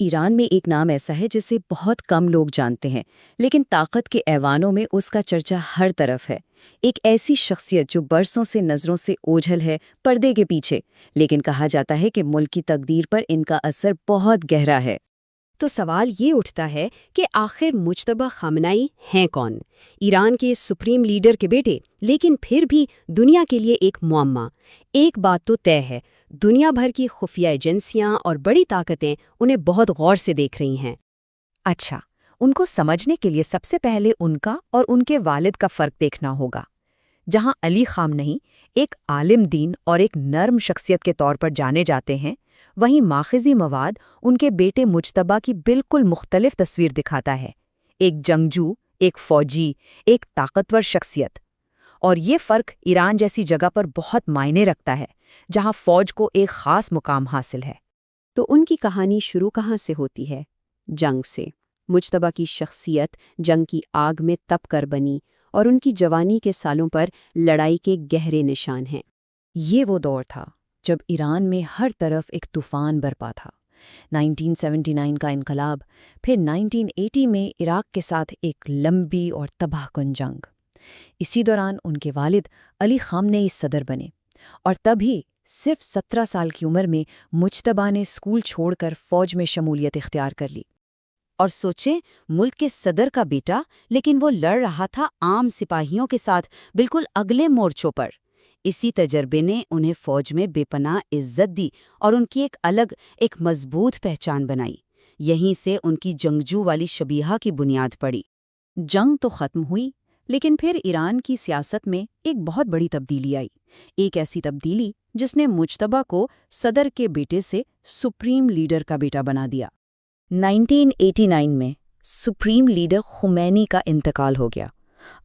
ایران میں ایک نام ایسا ہے جسے بہت کم لوگ جانتے ہیں، لیکن طاقت کے ایوانوں میں اس کا چرچا ہر طرف ہے۔ ایک ایسی شخصیت جو برسوں سے نظروں سے اوجھل ہے، پردے کے پیچھے، لیکن کہا جاتا ہے کہ ملک کی تقدیر پر ان کا اثر بہت گہرا ہے۔ تو سوال یہ اٹھتا ہے کہ آخر مجتبیٰ خامنائی ہیں کون؟ ایران کے سپریم لیڈر کے بیٹے، لیکن پھر بھی دنیا کے لیے ایک معمہ۔ ایک بات تو طے ہے، دنیا بھر کی خفیہ ایجنسیاں اور بڑی طاقتیں انہیں بہت غور سے دیکھ رہی ہیں۔ اچھا، ان کو سمجھنے کے لیے سب سے پہلے ان کا اور ان کے والد کا فرق دیکھنا ہوگا۔ جہاں علی خامنئی ایک عالم دین اور ایک نرم شخصیت کے طور پر جانے جاتے ہیں، وہیں ماخذی مواد ان کے بیٹے مجتبیٰ کی بالکل مختلف تصویر دکھاتا ہے۔ ایک جنگجو، ایک فوجی، ایک طاقتور شخصیت۔ اور یہ فرق ایران جیسی جگہ پر بہت معنی رکھتا ہے، جہاں فوج کو ایک خاص مقام حاصل ہے۔ تو ان کی کہانی شروع کہاں سے ہوتی ہے؟ جنگ سے۔ مجتبیٰ کی شخصیت جنگ کی آگ میں تپ کر بنی، اور ان کی جوانی کے سالوں پر لڑائی کے گہرے نشان ہیں۔ یہ وہ دور تھا جب ایران میں ہر طرف ایک طوفان برپا تھا۔ 1979 کا انقلاب، پھر 1980 میں عراق کے ساتھ ایک لمبی اور تباہ کن جنگ۔ اسی دوران ان کے والد علی خامنئی صدر بنے، اور تبھی صرف 17 سال کی عمر میں مجتبیٰ نے اسکول چھوڑ کر فوج میں شمولیت اختیار کر لی۔ اور سوچیں، ملک کے صدر کا بیٹا، لیکن وہ لڑ رہا تھا عام سپاہیوں کے ساتھ بالکل اگلے مورچوں پر۔ اسی تجربے نے انہیں فوج میں بے پناہ عزت دی اور ان کی ایک مضبوط پہچان بنائی۔ یہیں سے ان کی جنگجو والی شبیہہ کی بنیاد پڑی۔ جنگ تو ختم ہوئی، لیکن پھر ایران کی سیاست میں ایک بہت بڑی تبدیلی آئی، ایک ایسی تبدیلی جس نے مجتبیٰ کو صدر کے بیٹے سے سپریم لیڈر کا بیٹا بنا دیا۔ 1989 میں سپریم لیڈر خمینی کا انتقال ہو گیا۔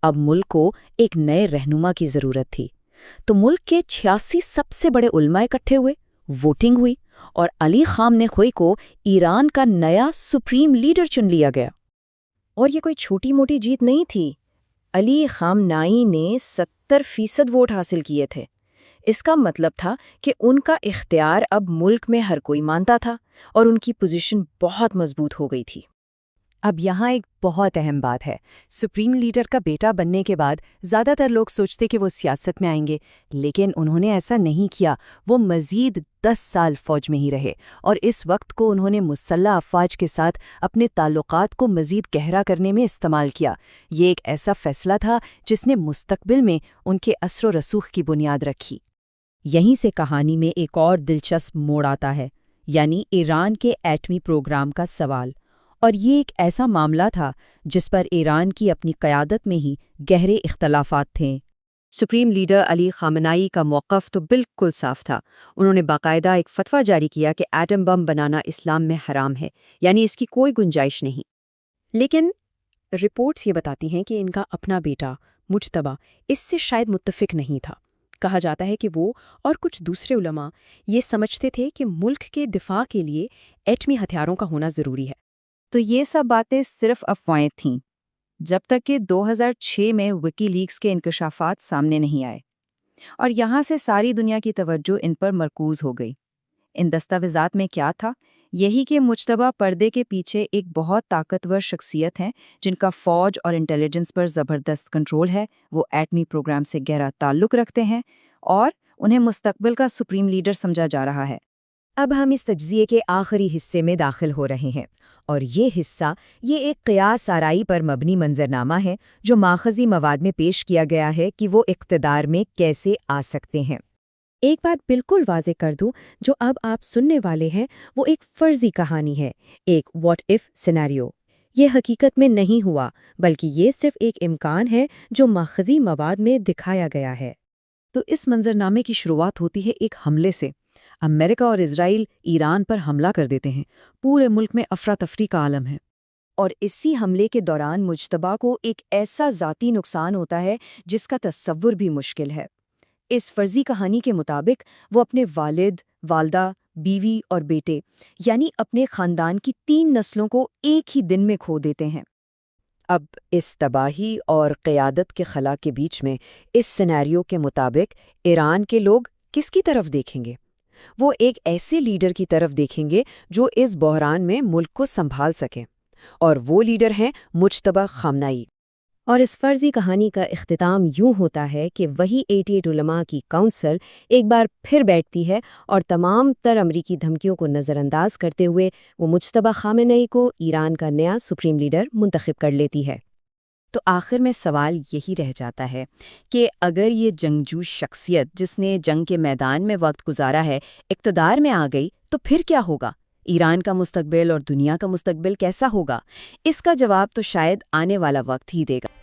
اب ملک کو ایک نئے رہنما کی ضرورت تھی، تو ملک کے 86 سب سے بڑے علماء اکٹھے ہوئے، ووٹنگ ہوئی، اور علی خامنئی کو ایران کا نیا سپریم لیڈر چن لیا گیا۔ اور یہ کوئی چھوٹی موٹی جیت نہیں تھی۔ علی خامنئی نے 70% ووٹ حاصل کیے تھے۔ اس کا مطلب تھا کہ ان کا اختیار اب ملک میں ہر کوئی مانتا تھا، اور ان کی پوزیشن بہت مضبوط ہو گئی تھی۔ اب یہاں ایک بہت اہم بات ہے، سپریم لیڈر کا بیٹا بننے کے بعد زیادہ تر لوگ سوچتے کہ وہ سیاست میں آئیں گے، لیکن انہوں نے ایسا نہیں کیا۔ وہ مزید 10 سال فوج میں ہی رہے، اور اس وقت کو انہوں نے مسلح افواج کے ساتھ اپنے تعلقات کو مزید گہرا کرنے میں استعمال کیا۔ یہ ایک ایسا فیصلہ تھا جس نے مستقبل میں ان کے اثر و رسوخ کی بنیاد رکھی۔ یہیں سے کہانی میں ایک اور دلچسپ موڑ آتا ہے، یعنی ایران کے ایٹمی پروگرام کا سوال۔ اور یہ ایک ایسا معاملہ تھا جس پر ایران کی اپنی قیادت میں ہی گہرے اختلافات تھے۔ سپریم لیڈر علی خامنئی کا موقف تو بالکل صاف تھا۔ انہوں نے باقاعدہ ایک فتویٰ جاری کیا کہ ایٹم بم بنانا اسلام میں حرام ہے، یعنی اس کی کوئی گنجائش نہیں۔ لیکن رپورٹس یہ بتاتی ہیں کہ ان کا اپنا بیٹا مجتبیٰ اس سے شاید متفق نہیں تھا۔ کہا جاتا ہے کہ وہ اور کچھ دوسرے علماء یہ سمجھتے تھے کہ ملک کے دفاع کے لیے ایٹمی ہتھیاروں کا ہونا ضروری ہے۔ تو یہ سب باتیں صرف افواہیں تھیں، جب تک کہ 2006 میں وکی لیکس کے انکشافات سامنے نہیں آئے، اور یہاں سے ساری دنیا کی توجہ ان پر مرکوز ہو گئی۔ ان دستاویزات میں کیا تھا؟ یہی کہ مجتبیٰ پردے کے پیچھے ایک بہت طاقتور شخصیت ہیں جن کا فوج اور انٹیلیجنس پر زبردست کنٹرول ہے۔ وہ ایٹمی پروگرام سے گہرا تعلق رکھتے ہیں، اور انہیں مستقبل کا سپریم لیڈر سمجھا جا رہا ہے۔ اب ہم اس تجزیے کے آخری حصے میں داخل ہو رہے ہیں، اور یہ حصہ ایک قیاس آرائی پر مبنی منظرنامہ ہے جو ماخذی مواد میں پیش کیا گیا ہے کہ وہ اقتدار میں کیسے آ سکتے ہیں۔ ایک بات بالکل واضح کر دوں، جو اب آپ سننے والے ہیں وہ ایک فرضی کہانی ہے، ایک واٹ ایف سینیریو۔ یہ حقیقت میں نہیں ہوا، بلکہ یہ صرف ایک امکان ہے جو ماخذی مواد میں دکھایا گیا ہے۔ تو اس منظرنامے کی شروعات ہوتی ہے ایک حملے سے۔ امریکہ اور اسرائیل ایران پر حملہ کر دیتے ہیں، پورے ملک میں افراتفری کا عالم ہے۔ اور اسی حملے کے دوران مجتبیٰ کو ایک ایسا ذاتی نقصان ہوتا ہے جس کا تصور بھی مشکل ہے۔ اس فرضی کہانی کے مطابق وہ اپنے والد، والدہ، بیوی اور بیٹے، یعنی اپنے خاندان کی 3 نسلوں کو ایک ہی دن میں کھو دیتے ہیں۔ اب اس تباہی اور قیادت کے خلا کے بیچ میں اس سینیریو کے مطابق ایران کے لوگ کس کی طرف دیکھیں گے؟ وہ ایک ایسے لیڈر کی طرف دیکھیں گے جو اس بحران میں ملک کو سنبھال سکے، اور وہ لیڈر ہیں مجتبی خامنئی۔ اور اس فرضی کہانی کا اختتام یوں ہوتا ہے کہ وہی 88 علماء کی کونسل ایک بار پھر بیٹھتی ہے اور تمام تر امریکی دھمکیوں کو نظر انداز کرتے ہوئے وہ مجتبی خامنئی کو ایران کا نیا سپریم لیڈر منتخب کر لیتی ہے۔ تو آخر میں سوال یہی رہ جاتا ہے کہ اگر یہ جنگجو شخصیت جس نے جنگ کے میدان میں وقت گزارا ہے اقتدار میں آ گئی تو پھر کیا ہوگا؟ ایران کا مستقبل اور دنیا کا مستقبل کیسا ہوگا؟ اس کا جواب تو شاید آنے والا وقت ہی دے گا۔